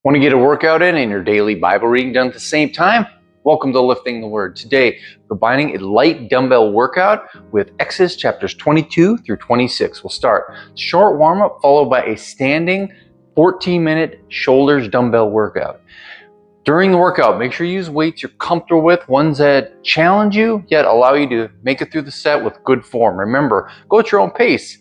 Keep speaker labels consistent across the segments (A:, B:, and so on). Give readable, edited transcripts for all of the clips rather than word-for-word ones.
A: Want to get a workout in and your daily Bible reading done at the same time? Welcome to Lifting the Word. Today, combining a light dumbbell workout with Exodus chapters 22 through 26. We'll start short warm-up followed by a standing 14-minute shoulders dumbbell workout. During the workout, make sure you use weights you're comfortable with, ones that challenge you, yet allow you to make it through the set with good form. Remember, go at your own pace.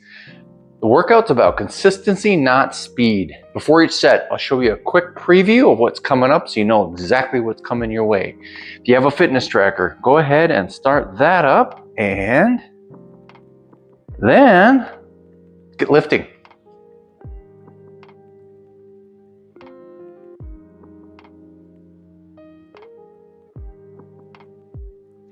A: The workout's about consistency, not speed. Before each set, I'll show you a quick preview of what's coming up so you know exactly what's coming your way. If you have a fitness tracker, go ahead and start that up, and then get lifting.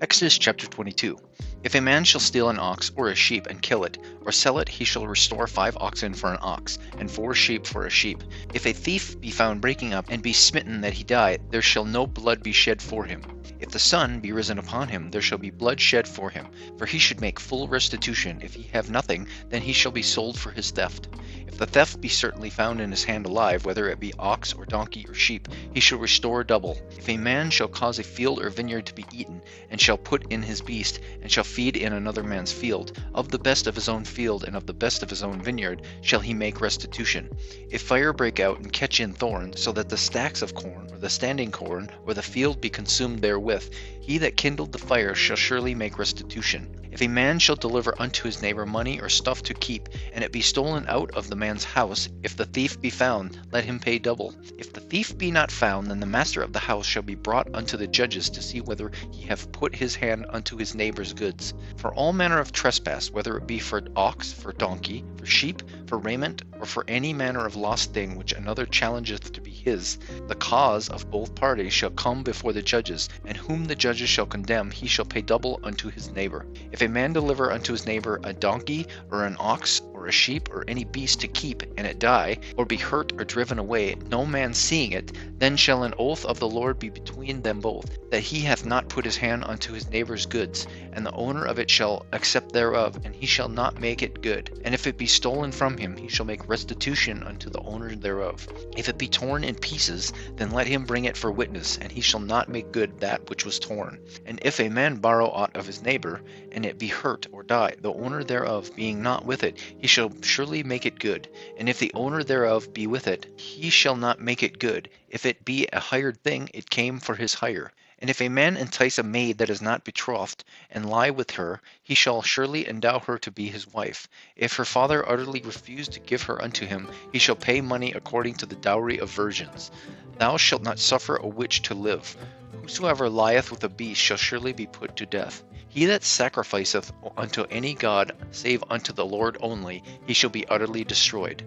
B: Exodus chapter 22. If a man shall steal an ox or a sheep and kill it, or sell it, he shall restore 5 oxen for an ox, and 4 sheep for a sheep. If a thief be found breaking up, and be smitten that he die, there shall no blood be shed for him. If the sun be risen upon him, there shall be blood shed for him, for he should make full restitution. If he have nothing, then he shall be sold for his theft. If the theft be certainly found in his hand alive, whether it be ox or donkey or sheep, he shall restore double. If a man shall cause a field or vineyard to be eaten, and shall put in his beast, and shall feed in another man's field, of the best of his own field and of the best of his own vineyard shall he make restitution. If fire break out and catch in thorns, so that the stacks of corn, or the standing corn, or the field be consumed therewith, he that kindled the fire shall surely make restitution. If a man shall deliver unto his neighbor money or stuff to keep, and it be stolen out of the man's house, if the thief be found, let him pay double. If the thief be not found, then the master of the house shall be brought unto the judges to see whether he have put his hand unto his neighbor's goods. For all manner of trespass, whether it be for ox, for donkey, for sheep, for raiment, or for any manner of lost thing which another challengeth to be his, the cause of both parties shall come before the judges, and whom the judges shall condemn, he shall pay double unto his neighbor. If a man deliver unto his neighbor a donkey, or an ox, or a sheep, or any beast to keep, and it die, or be hurt or driven away, no man seeing it, then shall an oath of the Lord be between them both, that he hath not put his hand unto his neighbor's goods, and the owner of it shall accept thereof, and he shall not make it good. And if it be stolen from him, he shall make restitution unto the owner thereof. If it be torn in pieces, then let him bring it for witness, and he shall not make good that which was torn. And if a man borrow aught of his neighbor, and it be hurt or die, the owner thereof being not with it, he shall surely make it good. And if the owner thereof be with it, he shall not make it good. If it be a hired thing, it came for his hire. And if a man entice a maid that is not betrothed, and lie with her, he shall surely endow her to be his wife. If her father utterly refuse to give her unto him, he shall pay money according to the dowry of virgins. Thou shalt not suffer a witch to live. Whosoever lieth with a beast shall surely be put to death. He that sacrificeth unto any god, save unto the Lord only, he shall be utterly destroyed.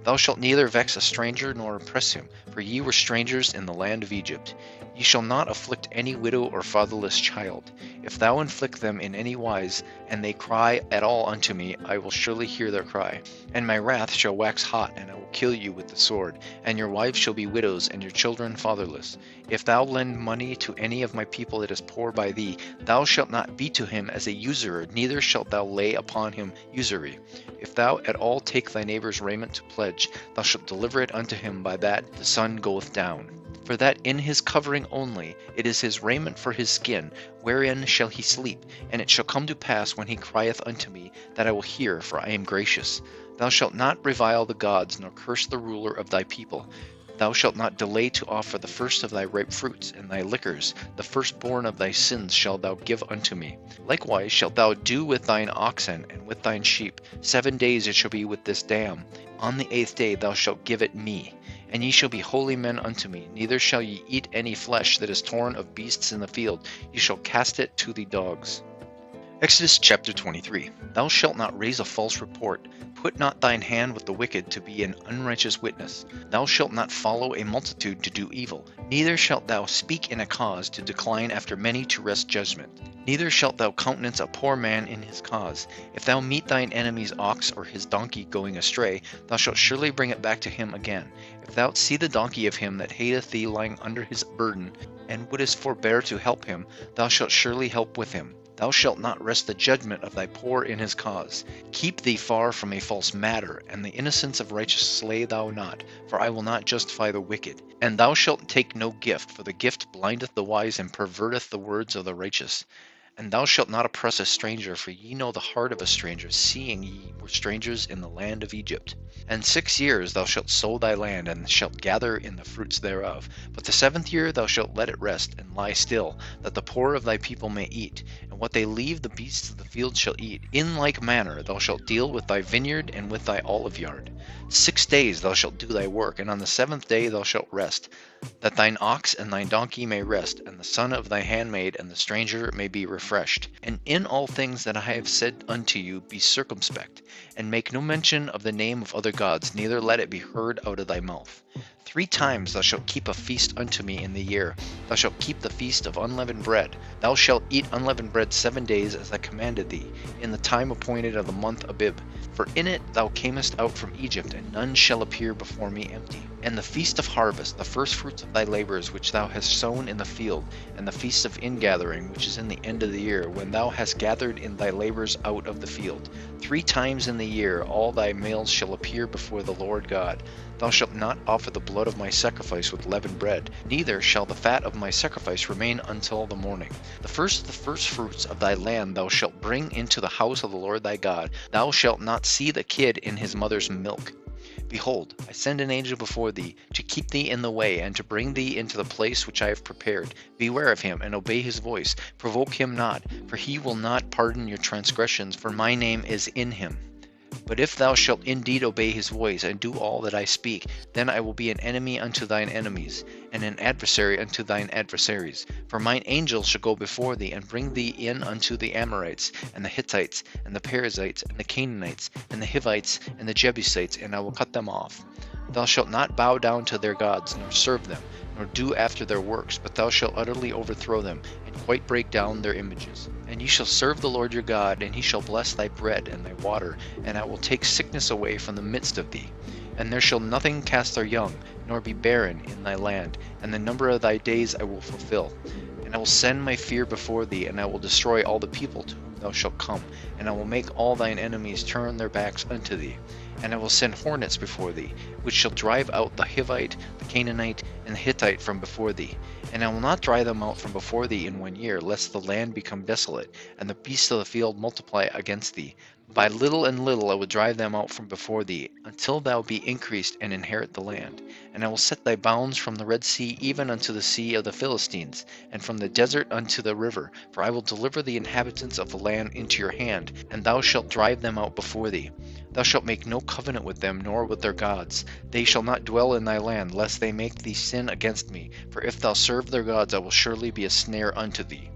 B: Thou shalt neither vex a stranger nor oppress him, for ye were strangers in the land of Egypt. Ye shall not afflict any widow or fatherless child. If thou inflict them in any wise, and they cry at all unto me, I will surely hear their cry. And my wrath shall wax hot, and I will kill you with the sword, and your wives shall be widows, and your children fatherless. If thou lend money to any of my people that is poor by thee, thou shalt not be to him as a usurer, neither shalt thou lay upon him usury. If thou at all take thy neighbor's raiment to pledge, thou shalt deliver it unto him by that the sun goeth down. For that in his covering only, it is his raiment for his skin, wherein shall he sleep. And it shall come to pass when he crieth unto me, that I will hear, for I am gracious. Thou shalt not revile the gods, nor curse the ruler of thy people. Thou shalt not delay to offer the first of thy ripe fruits, and thy liquors, the firstborn of thy sins shalt thou give unto me. Likewise shalt thou do with thine oxen, and with thine sheep. 7 days it shall be with this dam. On the 8th day thou shalt give it me. And ye shall be holy men unto me, neither shall ye eat any flesh that is torn of beasts in the field. Ye shall cast it to the dogs. Exodus chapter 23. Thou shalt not raise a false report. Put not thine hand with the wicked to be an unrighteous witness. Thou shalt not follow a multitude to do evil. Neither shalt thou speak in a cause to decline after many to wrest judgment. Neither shalt thou countenance a poor man in his cause. If thou meet thine enemy's ox or his donkey going astray, thou shalt surely bring it back to him again. If thou see the donkey of him that hateth thee lying under his burden, and wouldest forbear to help him, thou shalt surely help with him. Thou shalt not wrest the judgment of thy poor in his cause. Keep thee far from a false matter, and the innocence of righteous slay thou not, for I will not justify the wicked. And thou shalt take no gift, for the gift blindeth the wise and perverteth the words of the righteous. And thou shalt not oppress a stranger, for ye know the heart of a stranger, seeing ye were strangers in the land of Egypt. And 6 years thou shalt sow thy land, and shalt gather in the fruits thereof. But the 7th year thou shalt let it rest, and lie still, that the poor of thy people may eat. And what they leave the beasts of the field shall eat. In like manner thou shalt deal with thy vineyard and with thy olive yard. 6 days thou shalt do thy work, and on the 7th day thou shalt rest, that thine ox and thine donkey may rest, and the son of thy handmaid and the stranger may be refreshed. And in all things that I have said unto you be circumspect, and make no mention of the name of other gods, neither let it be heard out of thy mouth. 3 times thou shalt keep a feast unto me in the year. Thou shalt keep the feast of unleavened bread. Thou shalt eat unleavened bread 7 days, as I commanded thee, in the time appointed of the month Abib. For in it thou camest out from Egypt, and none shall appear before me empty. And the feast of harvest, the first fruits of thy labors which thou hast sown in the field, and the feast of ingathering, which is in the end of the year, when thou hast gathered in thy labors out of the field. 3 times in the year all thy males shall appear before the Lord God. Thou shalt not offer the blood of my sacrifice with leavened bread, neither shall the fat of my sacrifice remain until the morning. The first fruits of thy land thou shalt bring into the house of the Lord thy God. Thou shalt not see the kid in his mother's milk. Behold, I send an angel before thee, to keep thee in the way, and to bring thee into the place which I have prepared. Beware of him, and obey his voice. Provoke him not, for he will not pardon your transgressions, for my name is in him. But if thou shalt indeed obey his voice, and do all that I speak, then I will be an enemy unto thine enemies, and an adversary unto thine adversaries. For mine angel shall go before thee, and bring thee in unto the Amorites, and the Hittites, and the Perizzites, and the Canaanites, and the Hivites, and the Jebusites, and I will cut them off. Thou shalt not bow down to their gods, nor serve them, nor do after their works, but thou shalt utterly overthrow them, and quite break down their images. And ye shall serve the Lord your God, and he shall bless thy bread and thy water, and I will take sickness away from the midst of thee. And there shall nothing cast their young, nor be barren in thy land, and the number of thy days I will fulfill. And I will send my fear before thee, and I will destroy all the people to whom thou shalt come, and I will make all thine enemies turn their backs unto thee. And I will send hornets before thee, which shall drive out the Hivite, the Canaanite, and the Hittite from before thee. And I will not drive them out from before thee in 1 year, lest the land become desolate, and the beasts of the field multiply against thee. By little and little I will drive them out from before thee, until thou be increased and inherit the land. And I will set thy bounds from the Red Sea even unto the sea of the Philistines, and from the desert unto the river. For I will deliver the inhabitants of the land into your hand, and thou shalt drive them out before thee. Thou shalt make no covenant with them, nor with their gods. They shall not dwell in thy land, lest they make thee sin against me. For if thou serve their gods, I will surely be a snare unto thee.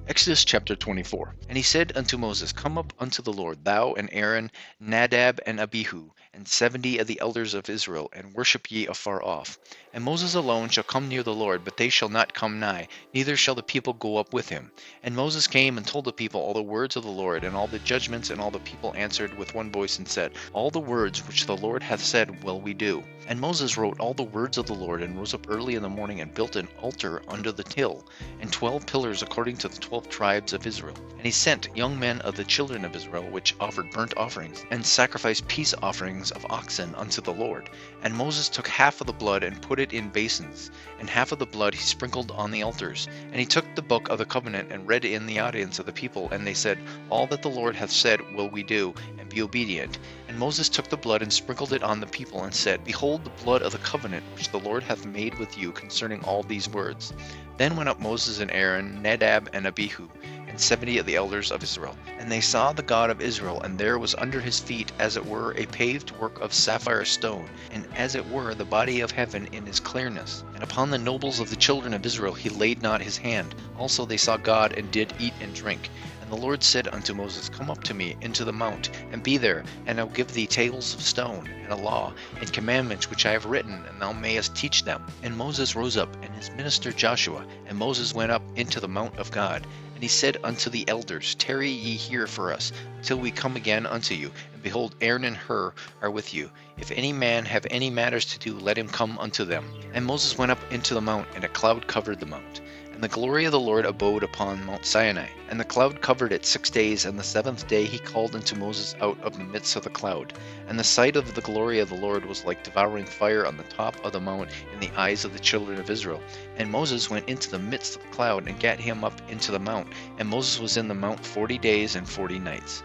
B: Exodus chapter 24. And he said unto Moses, Come up unto the Lord, thou and Aaron, Nadab and Abihu, and 70 of the elders of Israel, and worship ye afar off. And Moses alone shall come near the Lord, but they shall not come nigh, neither shall the people go up with him. And Moses came and told the people all the words of the Lord, and all the judgments, and all the people answered with one voice and said, All the words which the Lord hath said will we do. And Moses wrote all the words of the Lord, and rose up early in the morning, and built an altar under the hill, and 12 pillars according to the 12 tribes of Israel. And he sent young men of the children of Israel, which offered burnt offerings, and sacrificed peace offerings of oxen unto the Lord. And Moses took half of the blood, and put it in basins, and half of the blood he sprinkled on the altars. And he took the book of the covenant, and read in the audience of the people, and they said, All that the Lord hath said will we do, and be obedient. And Moses took the blood, and sprinkled it on the people, and said, Behold the blood of the covenant which the Lord hath made with you concerning all these words. Then went up Moses and Aaron, Nadab and Abihu, and 70 of the elders of Israel. And they saw the God of Israel, and there was under his feet as it were a paved work of sapphire stone, and as it were the body of heaven in his clearness. And upon the nobles of the children of Israel he laid not his hand. Also they saw God, and did eat and drink. And the Lord said unto Moses, Come up to me into the mount, and be there, and I will give thee tables of stone, and a law, and commandments which I have written, and thou mayest teach them. And Moses rose up, and his minister Joshua, and Moses went up into the mount of God. And he said unto the elders, Tarry ye here for us, till we come again unto you. And behold, Aaron and Hur are with you. If any man have any matters to do, let him come unto them. And Moses went up into the mount, and a cloud covered the mount. And the glory of the Lord abode upon Mount Sinai, and the cloud covered it 6 days, and the seventh day he called unto Moses out of the midst of the cloud. And the sight of the glory of the Lord was like devouring fire on the top of the mount in the eyes of the children of Israel. And Moses went into the midst of the cloud, and gat him up into the mount. And Moses was in the mount 40 days and 40 nights.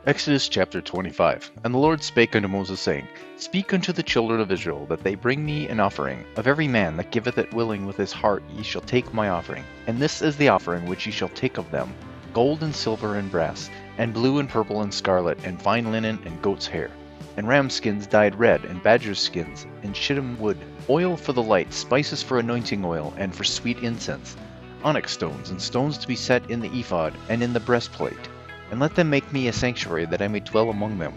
C: Exodus chapter 25. And the Lord spake unto Moses, saying, Speak unto the children of Israel, that they bring me an offering. Of every man that giveth it willing with his heart ye shall take my offering. And this is the offering which ye shall take of them: gold and silver and brass, and blue and purple and scarlet, and fine linen and goat's hair, and ram skins dyed red, and badger's skins, and shittim wood, oil for the light, spices for anointing oil, and for sweet incense, onyx stones, and stones to be set in the ephod, and in the breastplate. And let them make me a sanctuary, that I may dwell among them,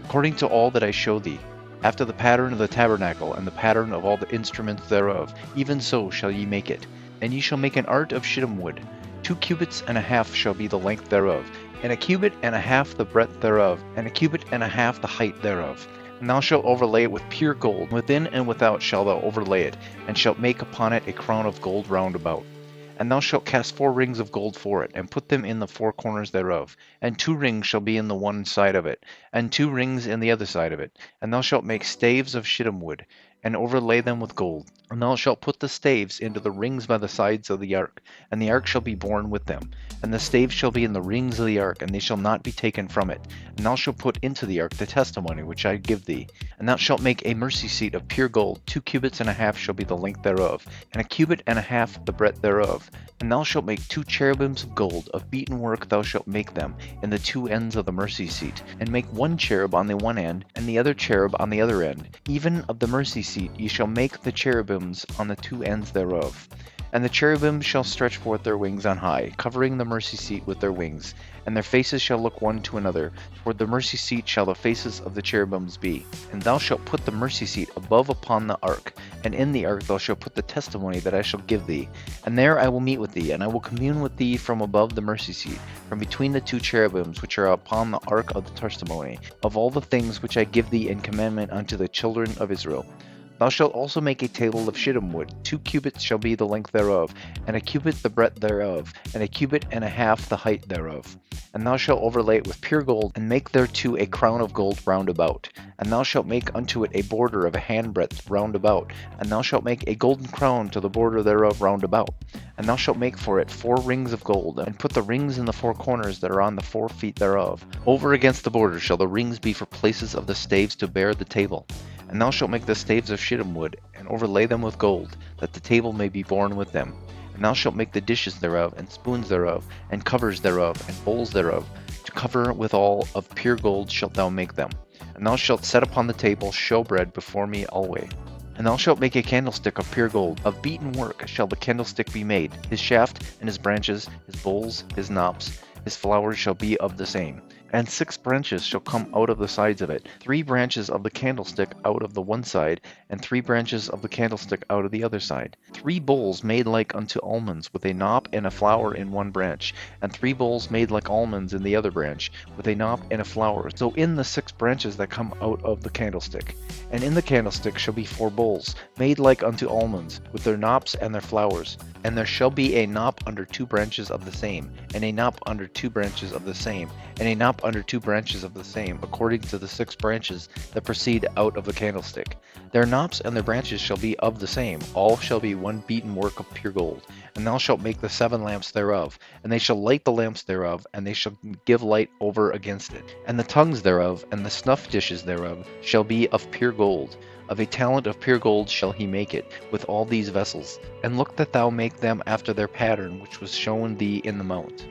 C: according to all that I show thee, after the pattern of the tabernacle, and the pattern of all the instruments thereof, even so shall ye make it. And ye shall make an art of shittim wood. 2 cubits and a half shall be the length thereof, and 1 cubit and a half the breadth thereof, and 1 cubit and a half the height thereof. And thou shalt overlay it with pure gold, within and without shalt thou overlay it, and shalt make upon it a crown of gold round about. And thou shalt cast 4 rings of gold for it, and put them in the 4 corners thereof. And 2 rings shall be in the one side of it, and 2 rings in the other side of it. And thou shalt make staves of shittim wood, and overlay them with gold. And thou shalt put the staves into the rings by the sides of the ark, and the ark shall be borne with them. And the staves shall be in the rings of the ark, and they shall not be taken from it. And thou shalt put into the ark the testimony which I give thee. And thou shalt make a mercy seat of pure gold. 2 cubits and a half shall be the length thereof, and 1 cubit and a half the breadth thereof. And thou shalt make 2 cherubims of gold, of beaten work thou shalt make them, in the 2 ends of the mercy seat. And make 1 cherub on the one end, and the other cherub on the other end. Even of the mercy seat ye shall make the cherubims on the 2 ends thereof. And the cherubims shall stretch forth their wings on high, covering the mercy seat with their wings. And their faces shall look one to another. Toward the mercy seat shall the faces of the cherubims be. And thou shalt put the mercy seat above upon the ark, and in the ark thou shalt put the testimony that I shall give thee. And there I will meet with thee, and I will commune with thee from above the mercy seat, from between the 2 cherubims which are upon the ark of the testimony, of all the things which I give thee in commandment unto the children of Israel. Thou shalt also make a table of shittim wood. 2 cubits shall be the length thereof, and 1 cubit the breadth thereof, and 1 cubit and a half the height thereof. And thou shalt overlay it with pure gold, and make thereto a crown of gold round about. And thou shalt make unto it a border of a handbreadth round about. And thou shalt make a golden crown to the border thereof round about. And thou shalt make for it 4 rings of gold, and put the rings in the 4 corners that are on the 4 feet thereof. Over against the border shall the rings be for places of the staves to bear the table. And thou shalt make the staves of shittim wood, and overlay them with gold, that the table may be borne with them. And thou shalt make the dishes thereof, and spoons thereof, and covers thereof, and bowls thereof. To cover withal of pure gold shalt thou make them. And thou shalt set upon the table showbread before me alway. And thou shalt make a candlestick of pure gold. Of beaten work shall the candlestick be made. His shaft, and his branches, his bowls, his knops, his flowers shall be of the same. And 6 branches shall come out of the sides of it, 3 branches of the candlestick out of the one side, and 3 branches of the candlestick out of the other side. 3 bowls made like unto almonds, with a knop and a flower in one branch, and 3 bowls made like almonds in the other branch, with a knop and a flower. So in the 6 branches that come out of the candlestick. And in the candlestick shall be 4 bowls, made like unto almonds, with their knops and their flowers. And there shall be a knop under 2 branches of the same, and a knop under 2 branches of the same, and a knop under 2 branches of the same, according to the 6 branches that proceed out of the candlestick. Their knops and their branches shall be of the same. All shall be one beaten work of pure gold. And thou shalt make the 7 lamps thereof, and they shall light the lamps thereof, and they shall give light over against it. And the tongues thereof, and the snuff dishes thereof, shall be of pure gold. Of a talent of pure gold shall he make it, with all these vessels. And look that thou make them after their pattern which was shown thee in the mount.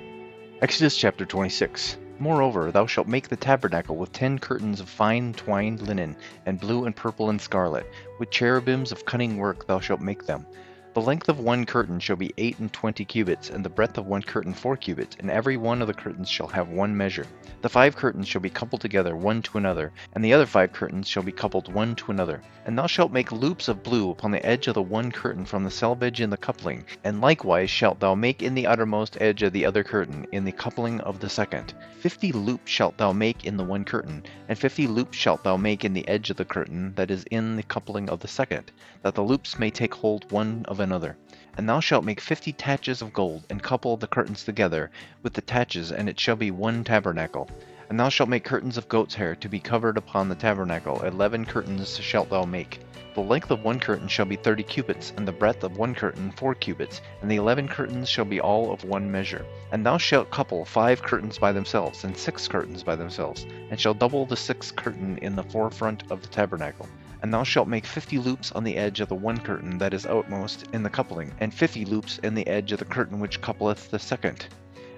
C: Exodus chapter 26. Moreover, thou shalt make the tabernacle with 10 curtains of fine twined linen, and blue and purple and scarlet. With cherubims of cunning work thou shalt make them. The length of 1 curtain shall be 28 cubits, and the breadth of 1 curtain 4 cubits, and every one of the curtains shall have 1 measure. The 5 curtains shall be coupled together one to another, and the other 5 curtains shall be coupled one to another. And thou shalt make loops of blue upon the edge of the 1 curtain from the selvage in the coupling, and likewise shalt thou make in the uttermost edge of the other curtain, in the coupling of the second. 50 loops shalt thou make in the 1 curtain, and 50 loops shalt thou make in the edge of the curtain that is in the coupling of the second, that the loops may take hold one of another. And thou shalt make 50 taches of gold, and couple the curtains together with the taches, and it shall be one tabernacle. And thou shalt make curtains of goat's hair to be covered upon the tabernacle. 11 curtains shalt thou make. The length of one curtain shall be 30 cubits, and the breadth of one curtain 4 cubits, and the 11 curtains shall be all of one measure. And thou shalt couple 5 curtains by themselves, and 6 curtains by themselves, and shall double the 6th curtain in the forefront of the tabernacle. And thou shalt make 50 loops on the edge of the one curtain that is outmost in the coupling, and 50 loops in the edge of the curtain which coupleth the second.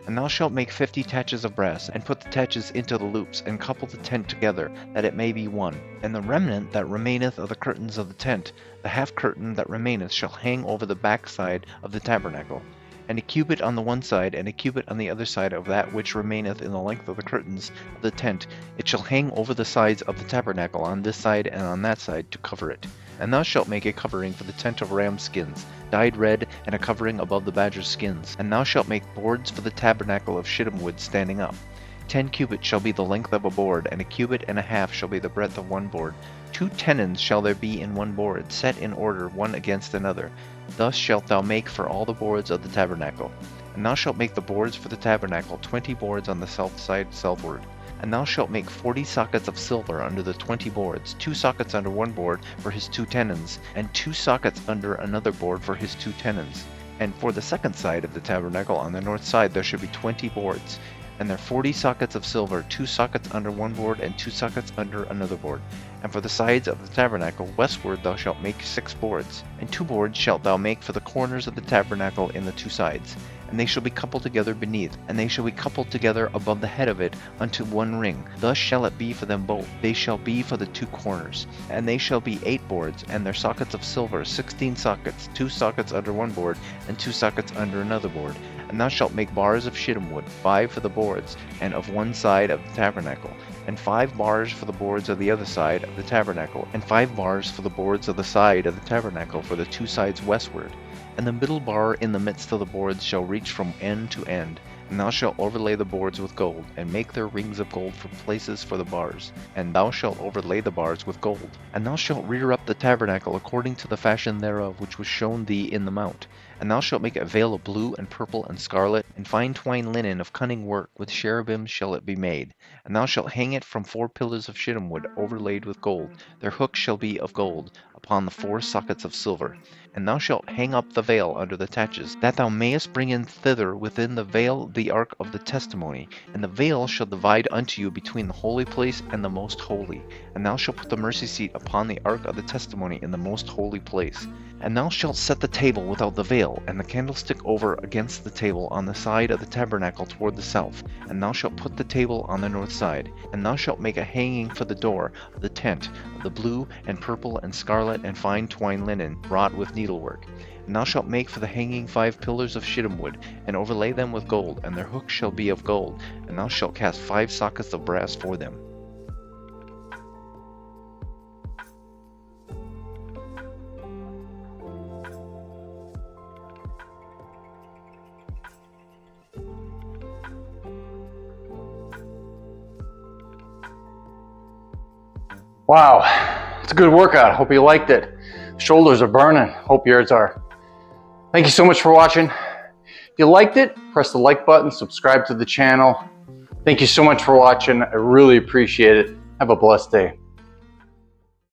C: And thou shalt make 50 taches of brass, and put the taches into the loops, and couple the tent together, that it may be one. And the remnant that remaineth of the curtains of the tent, the half curtain that remaineth, shall hang over the back side of the tabernacle. And a cubit on the one side, and a cubit on the other side of that which remaineth in the length of the curtains of the tent, it shall hang over the sides of the tabernacle on this side and on that side to cover it. And thou shalt make a covering for the tent of ram skins, dyed red, and a covering above the badger's skins. And thou shalt make boards for the tabernacle of shittim wood standing up. 10 cubits shall be the length of a board, and a cubit and a half shall be the breadth of one board. 2 tenons shall there be in one board, set in order one against another. Thus shalt thou make for all the boards of the tabernacle. And thou shalt make the boards for the tabernacle, 20 boards on the south side southward. And thou shalt make 40 sockets of silver under the 20 boards, 2 sockets under one board for his 2 tenons, and 2 sockets under another board for his 2 tenons. And for the second side of the tabernacle on the north side there should be 20 boards, and there 40 sockets of silver, 2 sockets under one board, and 2 sockets under another board. And for the sides of the tabernacle westward thou shalt make 6 boards, and 2 boards shalt thou make for the corners of the tabernacle in the 2 sides. And they shall be coupled together beneath, and they shall be coupled together above the head of it unto one ring. Thus shall it be for them both. They shall be for the 2 corners. And they shall be 8 boards, and their sockets of silver, 16 sockets, 2 sockets under one board, and 2 sockets under another board. And thou shalt make bars of shittim wood, 5 for the boards, and of one side of the tabernacle, and 5 bars for the boards of the other side of the tabernacle, and 5 bars for the boards of the side of the tabernacle for the 2 sides westward. And the middle bar in the midst of the boards shall reach from end to end. And thou shalt overlay the boards with gold, and make their rings of gold for places for the bars. And thou shalt overlay the bars with gold. And thou shalt rear up the tabernacle according to the fashion thereof which was shown thee in the mount. And thou shalt make a veil of blue and purple and scarlet, and fine twined linen of cunning work, with cherubims shall it be made. And thou shalt hang it from 4 pillars of shittim wood overlaid with gold. Their hooks shall be of gold, upon the 4 sockets of silver. And thou shalt hang up the veil under the taches, that thou mayest bring in thither within the veil the ark of the testimony. And the veil shall divide unto you between the holy place and the most holy. And thou shalt put the mercy seat upon the ark of the testimony in the most holy place. And thou shalt set the table without the veil, and the candlestick over against the table on the side of the tabernacle toward the south. And thou shalt put the table on the north side. And thou shalt make a hanging for the door of the tent, of the blue and purple and scarlet and fine twined linen, wrought with needlework. And thou shalt make for the hanging 5 pillars of shittim wood, and overlay them with gold, and their hooks shall be of gold. And thou shalt cast 5 sockets of brass for them.
A: Wow, it's a good workout. Hope you liked it. Shoulders are burning. Hope yours are. Thank you so much for watching. If you liked it, press the like button, subscribe to the channel. Thank you so much for watching. I really appreciate it. Have a blessed day.